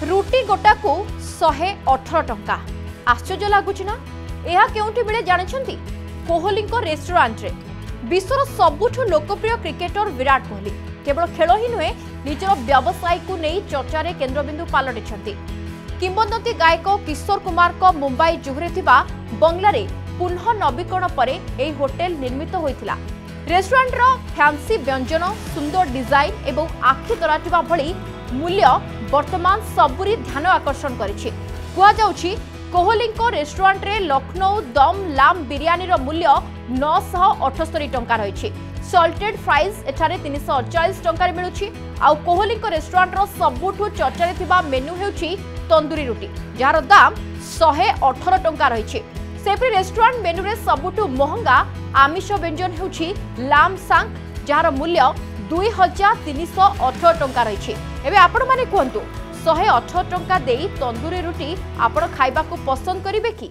रुटी गोटा को 118 टंका आश्चर्य लगुच ना। यह केउंठी मिले जानछंती कोहली रेस्टोरेंट रे। विश्वर सबुठु लोकप्रिय क्रिकेटर विराट कोहली केवल खेल ही नुहे निजर व्यवसाय को नहीं चर्चा रे केन्द्रबिंदु पालटिछंती। किंबदंती गायक किशोर कुमार को मुंबई जुहुरे थिबा बंगला रे पुनः नवीकरण परे एही होटेल निर्मित होइथिला। रेस्टोरेंट रो फैंसी व्यंजन सुंदर डिजाइन एवं आखि तराटिबा भली मूल्य वर्तमान सबुरी ध्यान आकर्षण करिछि। कुआ जाउछि कोहली रेस्टोरेंट रे लखनऊ दम लाम बिरियानी रो मूल्य 978 टंका रहिछि। सॉल्टेड फ्राइज एठारे 340 टंका मिलुछि। आउ कोहली रेस्टोरेंट रो सबुठु चर्चा थिबा मेन्यू हेउछि तंदूरी रोटी जार दाम 118 टंका रहिछि। सेपरि रेस्टोरेंट मेन्यू रे सबुठु महंगा आमिष व्यंजन हेउछि लाम सांक जार मूल्य 2318 टंका रहिछि। एबे आपण माने कहंतु 118 टंका देई तंदूरी रोटी आपण खाइबा को पसंद करिवे कि?